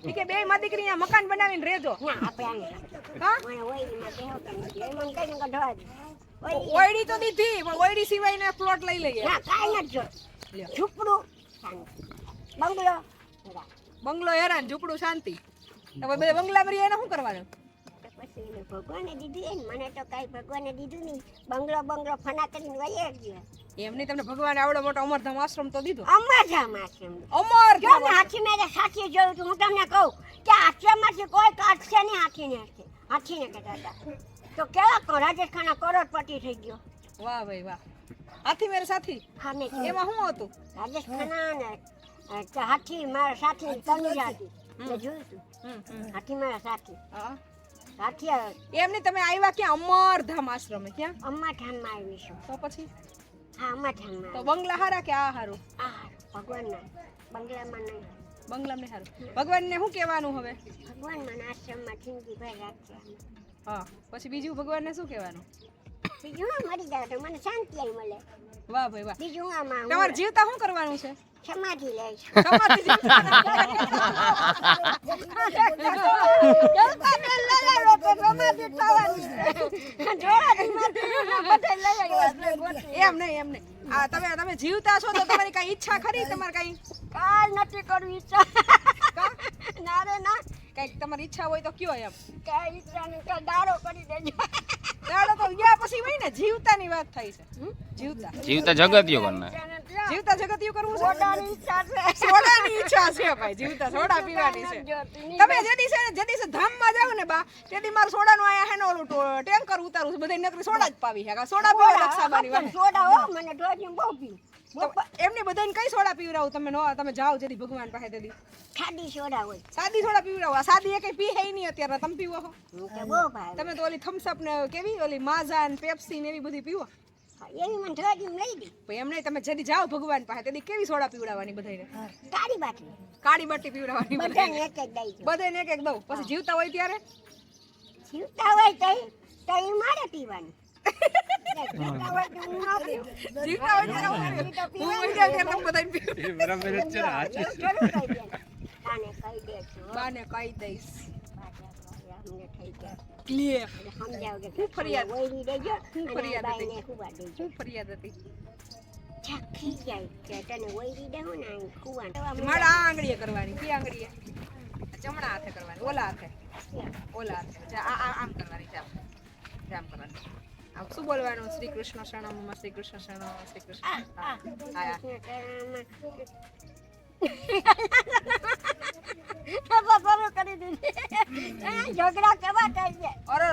ઈ કે બે માં દીકરી અહીંયા મકાન બનાવીને રહેજો. ના આપણે હા મને ઓઈડીમાં બેહો કે નથી મને કઈ ન કઢવા દે ઓયડી તો દીધી પણ ઓયડી સિવાયનો પ્લોટ લઈ લઈએ. ના કાઈ ન જો ઝૂપડું બંગલો બંગલો હેરાન ઝૂપડું શાંતિ. હવે બે બંગલા ભરી એને શું કરવાનું? પછી એને ભગવાને દીધું ને મને તો કઈ ભગવાને દીધું નહીં બંગલો ફના કરીને વયે ગયો એમની તમને ભગવાને આવડો મોટો અમરધામ આશ્રમ તો દીધો. અમરધામ આશ્રમ અમરધામ હાથી મેરે સાચી જોયું તું હું તમને કહું કે આશ્રમમાંથી કોઈ કાઢશે નહીં હાથીને કહેતા તો કેવા કો રાજેશ ખાના કરોડપતિ થઈ ગયો. વાહ ભાઈ વાહ. હાથી મેરે સાથી હા મેં એમાં શું હતું? રાજેશ ખાના ને હાથી મારા સાથી તનુજા હતી મેં જોયું તું હાથી મારા સાથી હા હાથી એમની તમે આવ્યા ક્યાં? અમરધામ આશ્રમે. ક્યાં? અમ્માધામમાં આવી છું. તો પછી હા અમ્માધામમાં તો બંગલા હારા કે આ હારું? ભગવાનના બંગલામાં નહીં બંગલામાં ને હારું. ભગવાનને શું કહેવાનું હવે? ભગવાન આશ્રમમાં જિંદગી ભર રાખશે. હા પછી બીજું ભગવાનને શું કહેવાનું? બીજું હું મરી જાવ તો મને શાંતિ આવી મળે. વાહ ભાઈ વાહ. બીજું આમાં તમારે જીવતા શું કરવાનું છે? સમાધિ લઈશ. સમાધિ એમ નહીં આ તમે જીવતા છો તો તમારી કઈ ઈચ્છા ખરી? તમારે કઈ કાલ નથી કરવી ઈચ્છા. ના રે ના કઈક તમારી ઈચ્છા હોય તો કયો એમ. કઈ ઈચ્છા નહીં કઈ દાડો કરી દેજો. દાડો તો ગયા પછી હોય ને. જીવતાની વાત થઈ છે. જીવતા જગતિયો કરના જીવતા જગતિયું કરવું છે. સોડાની ઈચ્છા છે. સોડાની ઈચ્છા છે ભાઈ. જીવતા સોડા પીવાની છે. તમે જેદી ધામમાં જાવ ને બા તેદી માર સોડાનું આયા હેનો ઓલું ટેન્કર ઉતારું છું. બધાય નકરી સોડા જ પાવી છે. સોડા પીવા લક્ષાબાની વાત. સોડા હો મને ડોજી બહુ પી. એમની બધાને કઈ સોડા પીવરાવું? તમે જાઓ જેદી ભગવાન પાસે તેદી ખાડી સોડા હોય. સાદી સોડા પીવરાવો. આ સાદી એકે પી હે નહીં અત્યારે. તમે પીવો છો? હું તો બહુ ભાવે. તમે તો ઓલી થમ્સ અપ ને કેવી ઓલી માઝા ને પેપ્સી ને એવી બધી પીવો. એવી મને ડોજી લઈ દી. પણ એમ નહીં તમે જેદી જાઓ ભગવાન પાસે તેદી કેવી સોડા પીવડાવવાની બધાને? કાળી બાટલી. કાળી બાટી પીવડાવવાની બધાને એક એક દઈ દો. બધાને એક એક દઉં. પછી જીવતા હોય ત્યારે જીવતા હોય તઈ મારે પીવાની. જીવતા હોય તો હું ન પીવું. જીવતા હોય ત્યારે હું હોય ત્યારે તમે બધાને પીવો. બરાબર જ છે જરૂર કહી દે. આને કહી દે છો. બાને કહી દઈશ. અમને થઈ ગયા. ક્લિયર. સમજાવ કે હું ફરિયાદ? વૈરી દેજો. હું ફરિયાદ હતી? બાઈને ખુવા દેજો. શું ફરિયાદ હતી? ચાખી જાય કે તને વૈરી દેવો ને આ ખુવા. મારા આ આંગળીએ કરવાની. કઈ આંગળીએ? જમણા હાથે કરવાની. ઓલા હાથે. ઓલા હાથે. જા આ આમ કરવાની. જામ કરવાની. આમ શું બોલવાનું? શ્રી કૃષ્ણ શરણમ શ્રી કૃષ્ણ શરણમ શ્રી કૃષ્ણ. હા ઝઘડા કેવા થાય છે અરે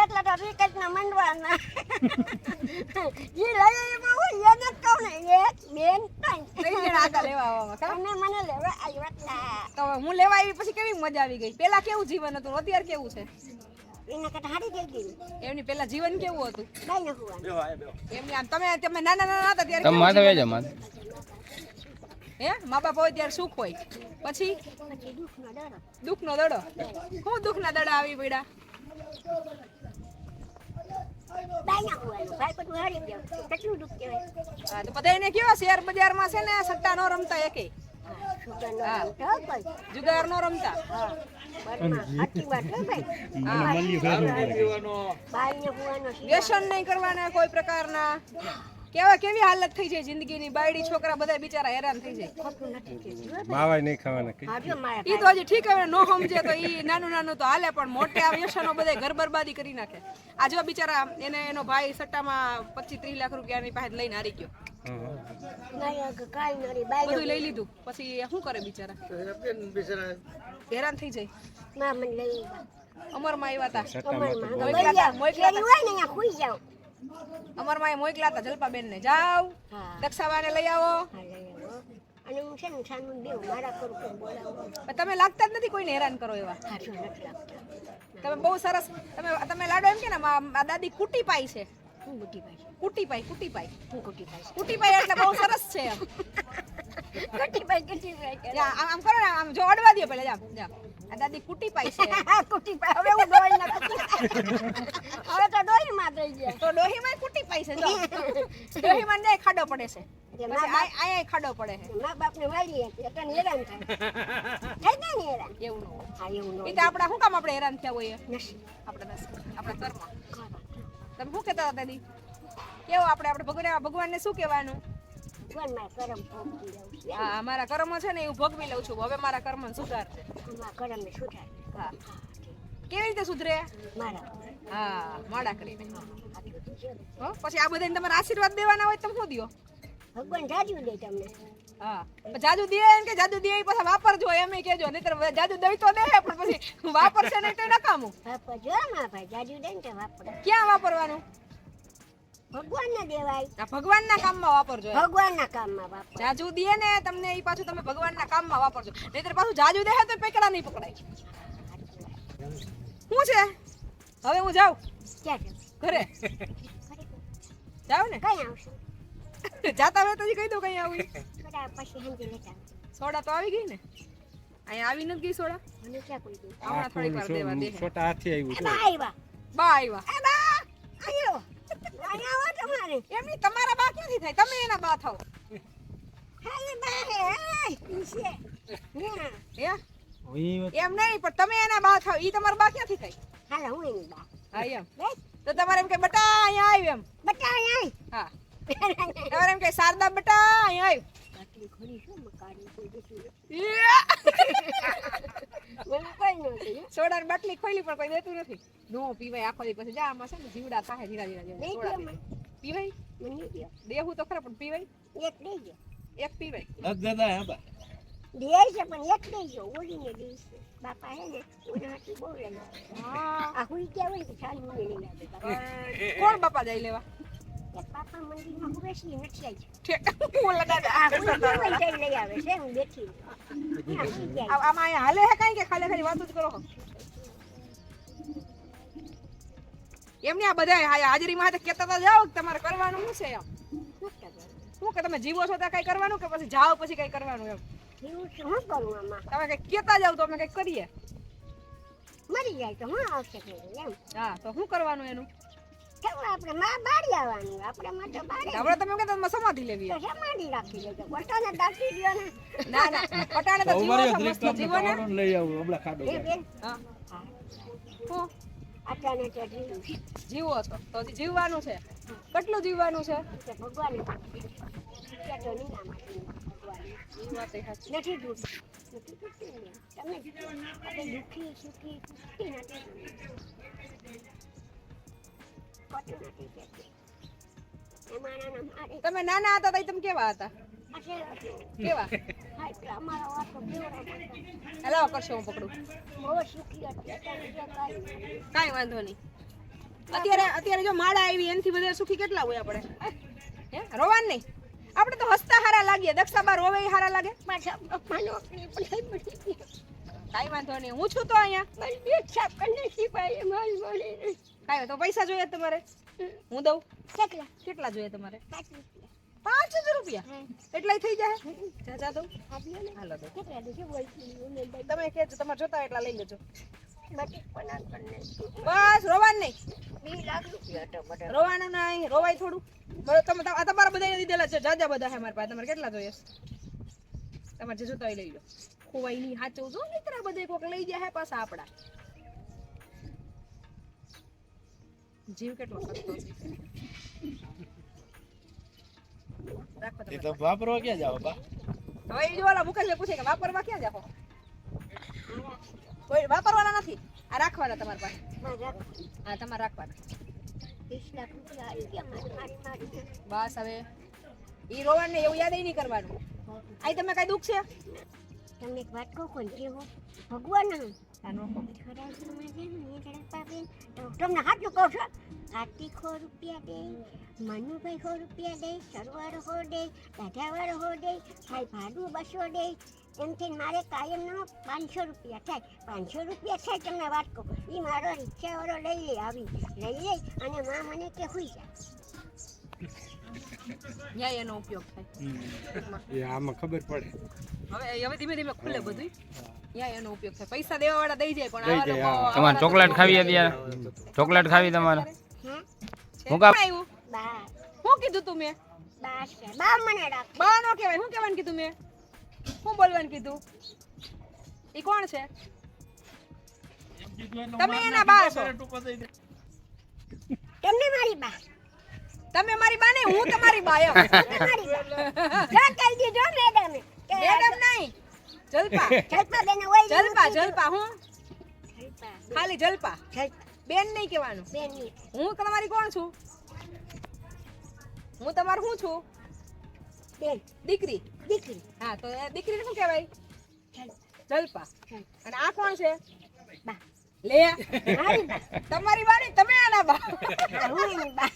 એટલે તો વિકેટ ના મંડવાના જી લઈ એમાં હોય એને જ કહું ને એક બેન ત્રણ જણા આગળ લેવા આવવામાં કા? અને મને લેવા આવ્યા તો હું લેવા આવી પછી કેવી મજા આવી ગઈ? પેલા કેવું જીવન હતું અત્યારે કેવું છે? એને કટ હારી થઈ ગઈ એમની પેલા જીવન કેવું હતું? બાઈને હુવા એમની આમ તમે નાના હતા ત્યારે તમે કેવું માથે જીવન વેજો હતું? માથે હે મા બાપ હોય ત્યારે સુખ હોય. પછી પછી દુઃખનો ડરો દુઃખનો દડો. હું દુઃખના દડા આવી પડ્યા? બાઈને હુવાનું ભાઈ બધું હારી ગયો કેટલું દુઃખ કહેવાય. હા તો બધા એને કેવા શેર બજારમાં છે ને સટ્ટા નો રમતા એકે હા જુગાર નો રમતા. સાચી વાત હો ભાઈ બાઈને હુવાનો વ્યસન નહીં કરવાના કોઈ પ્રકારના. કેવી હાલત થઈ જાય જિંદગીની. બાયડી છોકરા બધા બિચારા હેરાન થઈ જાય. ખોટું નથી કહેતું માવાય નહીં ખાવાના કઈ. હા જો મારા ઈ તો હજી ઠીક હવે નો સમજે તો ઈ નાનું તો હાલે પણ મોટે આ વ્યસનો બધા ઘર બરબાદી કરી નાખે. આ જો બિચારા એનો ભાઈ સટ્ટામાં 25-30 લાખ રૂપિયાની પાસે લઈને હારી ગયો. મારી કાઈ નરી બધું બાઈને લઈ લીધું પછી શું કરે બિચારા? હેરાન થઈ જાય. માં મને લઈ અમરમાં આવ્યા હતા. અમારમાં હોય ને અહીંયા ખુઈ જાવ અમરમાં મોકલા હતા જલપાબેન ને. જાવ દક્ષાબાને લઈ આવો. અને હું છે ને સાનું દેવ મારા કરું બોલાવો પણ તમે લાગતા જ નથી કોઈને હેરાન કરો એવા. હાચું નથી લાગતા. તમે બહુ સરસ. તમે લાડો એમ કે ને આ દાદી કુટી પાઈ છે. હું બુટી ભાઈ કુટી પાઈ હું કુટી ભાઈ કુટી પાઈ એટલે બહુ સરસ છે એમ. કુટી ભાઈ જા આમ કરો ને આમ જો અડવા દો પેલા. જા આ દાદી કુટી પાઈ છે. કુટી ભાઈ હવે હું ડોઈ નથી હવે તો ડોઈ માં થઈ ગયા તો ડોહીમાં કુટી પાઈ છે. જો ડોહીમાં ને ખાડો પડે છે. આયા ખાડો પડે છે. મા બાપ ને વાળી એટલે હેરાન થાય થઈ ને હેરાન. એવું ન હોય. હા એવું ન એ તો આપણા શું કામ આપણે હેરાન થયા હોઈએ નસીબ. આપણા કર્મ. ખરા. તમે શું કહેતા હતા દી કેવું આપણે ભગવાનને શું કહેવાનું ભગવાનના કરમ ભોગવી લઉં છું. હા અમારા કર્મ છે ને એવું ભોગવી લઉં છું હવે મારા કર્મ સુધારજે આમાં કરમને સુધાર. હા કેવી રીતે સુધરે મારા હા મોડા કરીને આટલું તો છે. હો પછી આ બધાને તમારે આશીર્વાદ દેવાના હોય તો તમે શું દ્યો ભગવાન જાજુ દે તમને. હા પણ જાદુ દે એમ કે જાદુ દે એ પાછા વાપરજો એમ કહેજો નહીતર જાદુ દઈ તો દે પણ પછી વાપરશે નહીં તો નકામું વાપરજો માં ભાઈ જાજુ દે ને તો વાપરે. ક્યાં વાપરવાનું ભગવાનને દેવાય. આ ભગવાનના કામમાં વાપરજો એમ. ભગવાનના કામમાં વાપરે. જાજુ દે ને તમને એ પાછું તમે ભગવાનના કામમાં વાપરજો નહીતર પાછું જાજુ દે તો પકડા નહીં પકડાય શું છે હવે હું જાઉં ક્યાં છે? ઘરે જાવ ને કઈ આવશે? જાતા હોય તો જ કહી દઉં કઈ આવી કદાચ પછી હંજે લેતા આવો. સોડા તો આવી ગઈ ને અહીંયા આવી નથી ગઈ સોડા મને ક્યાં કોઈ દે? હમણાં થોડીક વાર દેવા દે છોટા હાથી આવ્યું એ બા આવ્યા. બા આવ્યા એ બા આવ્યો. અહીંયા આવો તમારે. એમની તમારા બા ક્યાંથી થાય તમે એના બા થાવ હા એ બા હે. ઈ છે. હા. હે છે એમ નહીં પણ તમે એના બા થાવ ઈ તમારા બા ક્યાંથી થાય હાલો હું એની બા. હા એમ બસ તો તમારે એમ કે બટા અહીંયા આવ્યું એમ બટા અહીં હા તમારે એમ કે શારદા બટા અહીંયા આવ્યું આટલી ખરી શું મકાની કોઈ દેતી નથી. યા! મને કોઈ નથી. સોડાની બાટલી ખોલી પણ કોઈ દેતું નથી નો પીવાય આખો દી પછી જા આમાં છે ને જીવડા થાય ધીરા ધીરા નહીં સોડા દે મને. પીવાય મને નહીં દે. દેવું તો ખરા પણ પીવાય એક દઈ દે. એક પીવાય દાદા હા બા દે છે પણ એક દઈ દો. ઓળીને દઈશ. બાપા હે ને ઓના હાથી બહુ લઈ હા આ હુઈ ગયા હોય ને તો ચાલ મને લઈ આવે બાપા. કોણ બાપા જાય લેવા એક બાપા મંદિરમાં હું બેસી નથી આવી. ઠેક. ઓલા દાદા આ હુઈ ગયા હોય ને લઈ આવે છે હું બેઠી. હા, હુઈ ગયા. આમાં અહીંયા હાલે હે કાંઈ કે ખાલી ખાલી વાતો જ કરો છો? એમની આ બધા હાજરીમાં હાથે કહેતા તો જાઓ કે તમારે કરવાનું શું છે એમ શું કે તમે જીવો છો તો કઈ કરવાનું કે પછી જાઓ પછી કઈ કરવાનું એમ એવું છે હું કરું આમાં? તમે કઈ કહેતા જાવ તો અમે કઈ કરીએ મરી જાય તો હું આવશે કે એમ. હા તો શું કરવાનું એનું કેવું આપણે માં બાળી આવવાનું. આપણે માટે બાળી આપણે તમે એમ કહેતા સમાધિ લેવી તો એમ. સમાધિ રાખી દેજો. પોતાને દાટી દ્યો ને. ના ના પટાણે તો જીવો છો મસ્ત જીવો ને લઈ આવું હમણાં ખાડો એ બેન હા હા હું આટાને તો જીવું છે. જીવો છો તો હજી જીવવાનું છે કેટલું જીવવાનું છે કે ભગવાને ત્યાં તો નહીં આમાંથી ભગવાન એ વાત એ સાચી. નથી દુઃખી નથી દુઃખી ને. તમે આપણે દુઃખી સુખી દુઃખી નથી ખોટું નથી કહેતી. એમાંના મારે તમે નાના હતા તો તમે કેવા હતા આટલે હતું. કેવા હા એટલે અમારો વાતો કેવડો મોટો. હલાવો કરશો હું પકડું બહુ સુખી હતી. અત્યારે જો કાંઈ નથી. કાંઈ વાંધો નહીં અત્યારે જો માળા આવી એનાથી વધારે સુખી કેટલા હોય આપણે હે રોવાન નહીં આપણે તો હસતા હારા લાગીએ દક્ષાબા રોવે ય હારા લાગે પાછા પપ્પા નોકરી પણ બધી ગઈ. કાંઈ વાંધો નહીં હું છું તો અહીંયા મારી બેગ સાફ કરીને સિપાહીએ મારી મળી. કાંઈ તો પૈસા જોઈએ તમારે હું દઉં કેટલા? કેટલા જોઈએ તમારે 5 5,000 રૂપિયા. રૂપિયા હા. એટલાય થઈ જાય જાજા દઉં આપ્યો ને? હાલો દઉં કેટલા દે છે બોલતી મને દઈ. તમે કહેજો તમારે જોતા એટલા લઈ લેજો બટી પણ આપણને બસ રોવાન નહીં 2 લાખ રૂપિયા હતો બધા. રોવાનું નહીં રોવાય થોડું બસ તમે આ તમારા બધાને દીધેલા છે જાજા બધા છે મારી પાસે તમારે કેટલા જોઈએ તમારે જે જોતા હોય લઈ લો ખોવાઈ નહીં સાચું જો નહીં તરા બધે કોક લઈ જાય પાછા આપણા જીવ કેટલો સસ્તો છે રાખો એ તમે તો વાપરવા ક્યાં જાવ બા હવે એ જો ઓલા મુકેશને પૂછે કે વાપરવા ક્યાં જાઓ કોઈ વાપરવાના નથી આ રાખવાના તમારી પાસે મારા રાખો. હા તમારે રાખવાના 20 લાખ રૂપિયા આવી ગયા મારી મારી. બસ હવે ઈ રોવાન ને એવું યાદ નહીં કરવાનું આઈ તમે કઈ દુઃખ છે તમને એક વાત કહું કોણ કેવો ભગવાન આ નો કહો. ખરાજમાં છે ને એ ઝડપા બેન તો તમને સાચું કહું છું કાર્તિક 100 રૂપિયા દે મનુભાઈ 100 રૂપિયા દે સરવાળો 100 દે દાઢાવાળો 100 દે ભાઈ ભાડું 200 દે એમ થઈને મારે કાયમનો 500 રૂપિયા થાય 500 રૂપિયા થાય તમને વાત કહું એ મારો રિક્ષાવાળો લઈ લે આવી લઈ લે અને માં મને કે હુઈ જા ન્યાય એનો ઉપયોગ થાય એ આમાં ખબર પડે હવે ધીમે ધીમે ખુલે બધું ન્યાય એનો ઉપયોગ થાય પૈસા દેવા વાળા દઈ જાય પણ દઈ આવા જાય, લોકો હા. તમારે ચોકલેટ ખાવી અત્યારે ચોકલેટ ખાવી તમારે હા હું કામ આવ્યું બા શું કીધું તું મેં બા છે બા મને રાખ બા નો કહેવાય શું કહેવાનું કીધું મેં શું બોલવાનું કીધું ઈ કોણ છે તમે એના બા છો તમને મારી બા તમે મારી બા નહીં હું તમારી બા એમ તમારી બા જો કહી દીધો મેડમે મેડમ નહીં જલપા જલપા બેન હોય જલપા હું જલપા ખાલી જલપા જલપા બેન નહીં કહેવાનું બેન ની હું તમારી કોણ છું હું તમારું શું છું બેન દીકરી દીકરી હા તો એ દીકરીને શું કહેવાય જલપા અને આ કોણ છે બા લે મારી બા તમારી બા નહીં તમે આના બા હું એની બા